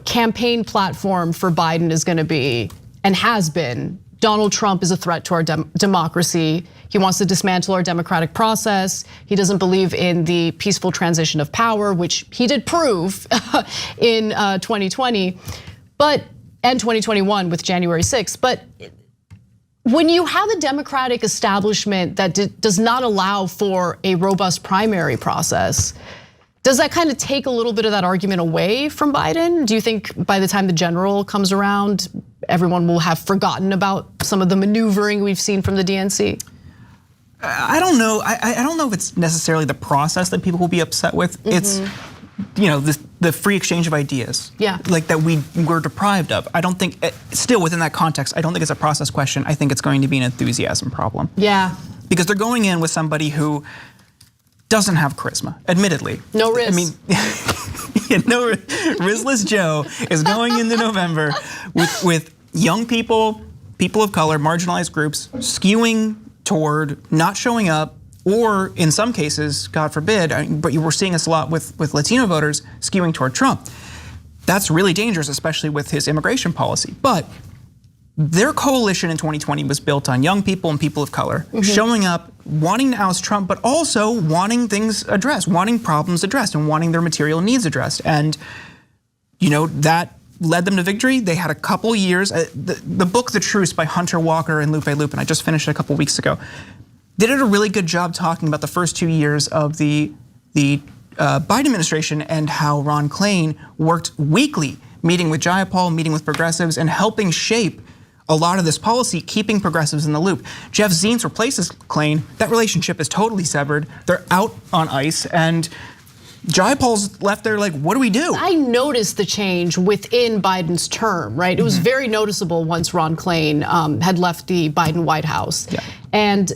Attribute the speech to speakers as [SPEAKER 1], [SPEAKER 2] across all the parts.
[SPEAKER 1] campaign platform for Biden is going to be, and has been, Donald Trump is a threat to our democracy. He wants to dismantle our democratic process. He doesn't believe in the peaceful transition of power, which he did prove in 2020, and 2021 with January 6th. But when you have a Democratic establishment that does not allow for a robust primary process, does that kind of take a little bit of that argument away from Biden? Do you think by the time the general comes around, everyone will have forgotten about some of the maneuvering we've seen from the DNC?
[SPEAKER 2] I don't know. I don't know if it's necessarily the process that people will be upset with. It's the free exchange of ideas, like that we were deprived of. I don't think, still within that context, I don't think it's a process question. I think it's going to be an enthusiasm problem.
[SPEAKER 1] Yeah.
[SPEAKER 2] Because they're going in with somebody who doesn't have charisma, admittedly.
[SPEAKER 1] No Riz.
[SPEAKER 2] I mean, no Rizless Joe is going into November with young people, people of color, marginalized groups, skewing toward not showing up, or in some cases, God forbid, but you were seeing this a lot with Latino voters, skewing toward Trump. That's really dangerous, especially with his immigration policy. But their coalition in 2020 was built on young people and people of color showing up, wanting to oust Trump, but also wanting things addressed, wanting problems addressed, and wanting their material needs addressed. And that led them to victory. They had a couple years. The book The Truce by Hunter Walker and Lupe Lupin, I just finished it a couple weeks ago. They did a really good job talking about the first 2 years of the Biden administration and how Ron Klain worked weekly, meeting with Jayapal, meeting with progressives, and helping shape a lot of this policy, keeping progressives in the loop. Jeff Zients replaces Klain. That relationship is totally severed. They're out on ice, and Jayapal's left there like, what do we do? I
[SPEAKER 1] noticed the change within Biden's term, right? It was very noticeable once Ron Klain had left the Biden White House. Yeah. And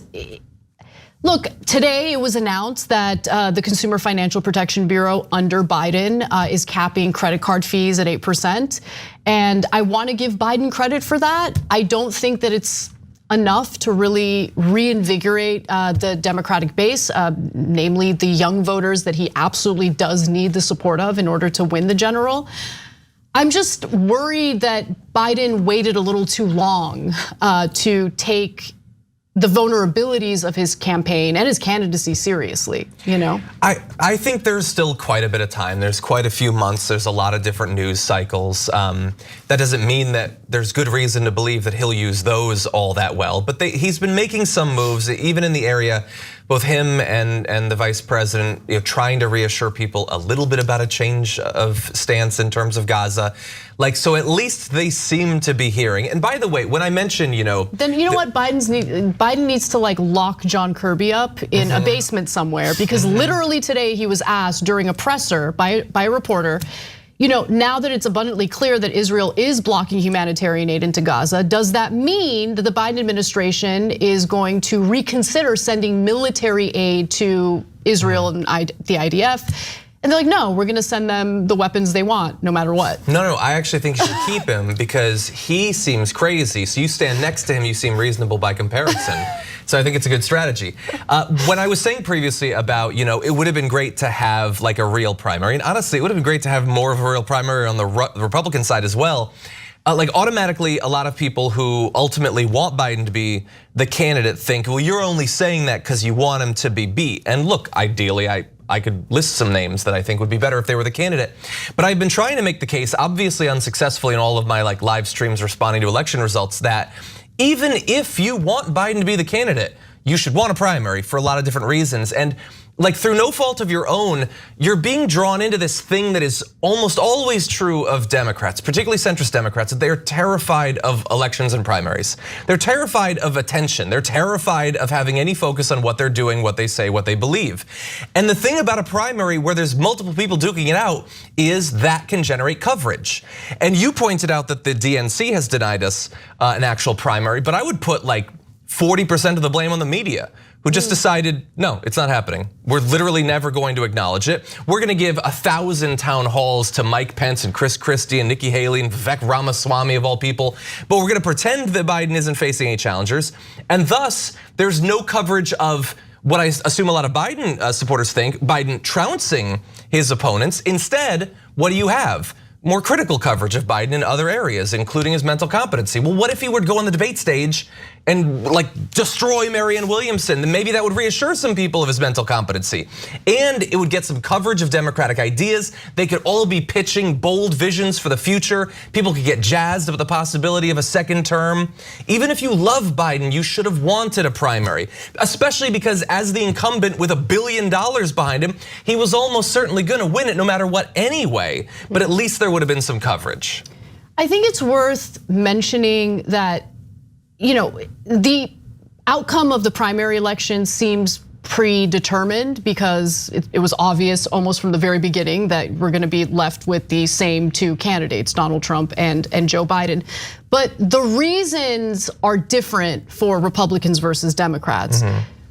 [SPEAKER 1] look, today it was announced that the Consumer Financial Protection Bureau under Biden is capping credit card fees at 8%. And I want to give Biden credit for that. I don't think that it's enough to really reinvigorate the Democratic base, namely the young voters that he absolutely does need the support of in order to win the general. I'm just worried that Biden waited a little too long to take the vulnerabilities of his campaign and his candidacy seriously,
[SPEAKER 3] I think there's still quite a bit of time. There's quite a few months. There's a lot of different news cycles. That doesn't mean that there's good reason to believe that he'll use those all that well. But he's been making some moves, even in the area, both him and the vice president, trying to reassure people a little bit about a change of stance in terms of Gaza. So at least they seem to be hearing. And by the way, when I mentioned,
[SPEAKER 1] then you know what Biden needs to lock John Kirby up in a basement somewhere, because literally today he was asked during a presser by a reporter, now that it's abundantly clear that Israel is blocking humanitarian aid into Gaza, does that mean that the Biden administration is going to reconsider sending military aid to Israel and the IDF? And they're like, no, we're gonna send them the weapons they want, no matter what.
[SPEAKER 3] No, I actually think you should keep him because he seems crazy. So you stand next to him, you seem reasonable by comparison. So I think it's a good strategy. When I was saying previously about, it would have been great to have a real primary, and honestly, it would have been great to have more of a real primary on the Republican side as well. Automatically, a lot of people who ultimately want Biden to be the candidate think, well, you're only saying that because you want him to be beat. And look, ideally, I could list some names that I think would be better if they were the candidate. But I've been trying to make the case, obviously unsuccessfully in all of my live streams responding to election results, that even if you want Biden to be the candidate, you should want a primary for a lot of different reasons. And through no fault of your own, you're being drawn into this thing that is almost always true of Democrats, particularly centrist Democrats, that they're terrified of elections and primaries. They're terrified of attention. They're terrified of having any focus on what they're doing, what they say, what they believe. And the thing about a primary where there's multiple people duking it out is that can generate coverage. And you pointed out that the DNC has denied us an actual primary, but I would put 40% of the blame on the media, who just decided, no, it's not happening. We're literally never going to acknowledge it. We're gonna give 1,000 town halls to Mike Pence and Chris Christie and Nikki Haley and Vivek Ramaswamy of all people, but we're gonna pretend that Biden isn't facing any challengers. And thus, there's no coverage of what I assume a lot of Biden supporters think, Biden trouncing his opponents. Instead, what do you have? more critical coverage of Biden in other areas, including his mental competency. Well, what if he were to go on the debate stage and destroy Marianne Williamson? Then maybe that would reassure some people of his mental competency. And it would get some coverage of Democratic ideas. They could all be pitching bold visions for the future. People could get jazzed about the possibility of a second term. Even if you love Biden, you should have wanted a primary, especially because as the incumbent with $1 billion behind him, he was almost certainly gonna win it no matter what anyway, but at least there would have been some coverage.
[SPEAKER 1] I think it's worth mentioning that, the outcome of the primary election seems predetermined because it was obvious almost from the very beginning that we're gonna be left with the same two candidates, Donald Trump and Joe Biden. But the reasons are different for Republicans versus Democrats.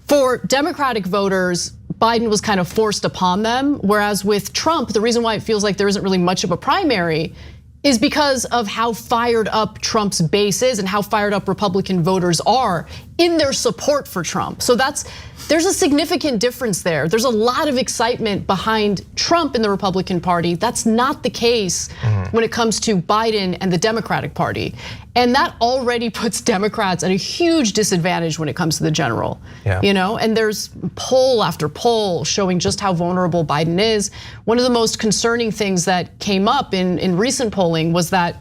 [SPEAKER 1] For Democratic voters, Biden was kind of forced upon them, whereas with Trump, the reason why it feels like there isn't really much of a primary is because of how fired up Trump's base is and how fired up Republican voters are in their support for Trump. So there's a significant difference there. There's a lot of excitement behind Trump in the Republican Party. That's not the case when it comes to Biden and the Democratic Party. And that already puts Democrats at a huge disadvantage when it comes to the general. And there's poll after poll showing just how vulnerable Biden is. One of the most concerning things that came up in recent polling was that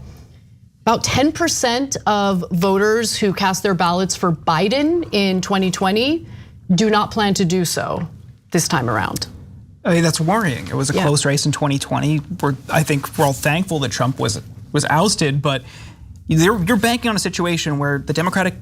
[SPEAKER 1] about 10% of voters who cast their ballots for Biden in 2020 do not plan to do so this time around.
[SPEAKER 2] I mean, that's worrying. It was a close race in 2020. I think we're all thankful that Trump was ousted, but you're banking on a situation where the Democratic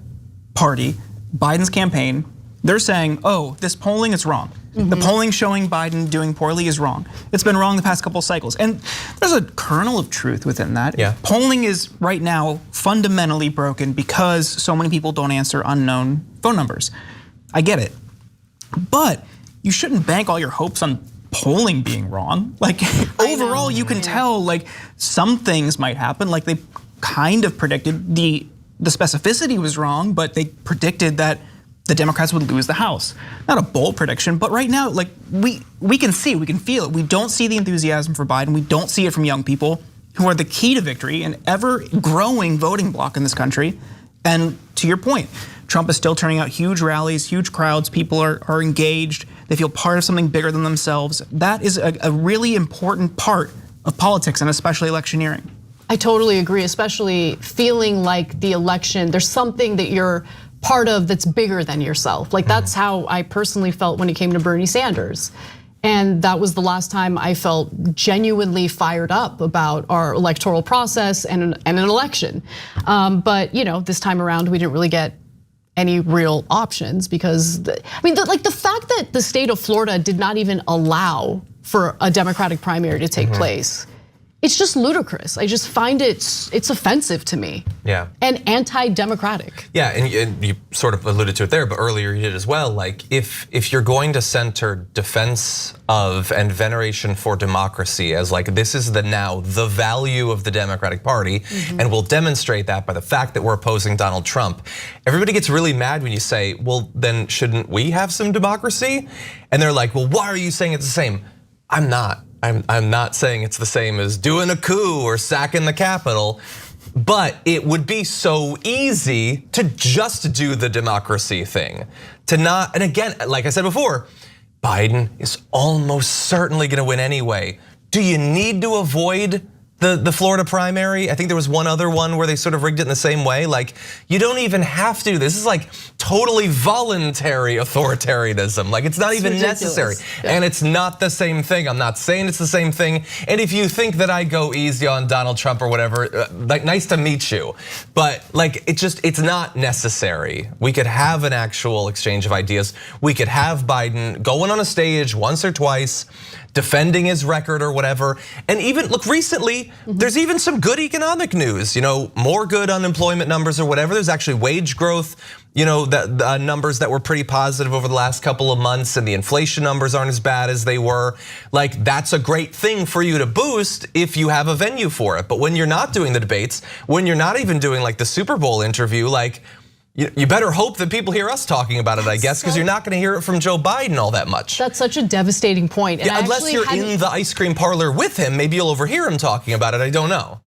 [SPEAKER 2] Party, Biden's campaign, they're saying, oh, this polling is wrong. The polling showing Biden doing poorly is wrong. It's been wrong the past couple cycles. And there's a kernel of truth within that. Polling is right now fundamentally broken because so many people don't answer unknown phone numbers. I get it. But you shouldn't bank all your hopes on polling being wrong. Overall, you can tell some things might happen. They kind of predicted the specificity was wrong, but they predicted that the Democrats would lose the House. Not a bold prediction, but right now, we can see, we can feel it. We don't see the enthusiasm for Biden. We don't see it from young people who are the key to victory, an ever growing voting bloc in this country. And to your point, Trump is still turning out huge rallies, huge crowds. People are engaged. They feel part of something bigger than themselves. That is a really important part of politics and especially electioneering.
[SPEAKER 1] I totally agree, especially feeling like the election, there's something that you're part of that's bigger than yourself. That's how I personally felt when it came to Bernie Sanders. And that was the last time I felt genuinely fired up about our electoral process and an election. But this time around, we didn't really get any real options because, the fact that the state of Florida did not even allow for a Democratic primary to take place, it's just ludicrous. I just find it's offensive to me. And anti-democratic.
[SPEAKER 3] And you sort of alluded to it there, but earlier you did as well. If you're going to center defense of and veneration for democracy as this is the value of the Democratic Party, and we'll demonstrate that by the fact that we're opposing Donald Trump. Everybody gets really mad when you say, well, then shouldn't we have some democracy? And they're like, well, why are you saying it's the same? I'm not. I'm not saying it's the same as doing a coup or sacking the Capitol, but it would be so easy to just do the democracy thing. And again, like I said before, Biden is almost certainly gonna win anyway. Do you need to avoid the Florida primary? I think there was one other one where they sort of rigged it in the same way. You don't even have to. This is totally voluntary authoritarianism. It's not even necessary. And it's not the same thing. I'm not saying it's the same thing. And if you think that I go easy on Donald Trump or whatever, nice to meet you. But it's not necessary. We could have an actual exchange of ideas. We could have Biden going on a stage once or twice, defending his record or whatever. And even look recently, there's even some good economic news, more good unemployment numbers or whatever. There's actually wage growth, the numbers that were pretty positive over the last couple of months, and the inflation numbers aren't as bad as they were. That's a great thing for you to boost if you have a venue for it. But when you're not doing the debates, when you're not even doing the Super Bowl interview, You better hope that people hear us talking about it, I guess, because you're not going to hear it from Joe Biden all that much.
[SPEAKER 1] That's such a devastating point. And
[SPEAKER 3] unless you're in the ice cream parlor with him, maybe you'll overhear him talking about it. I don't know.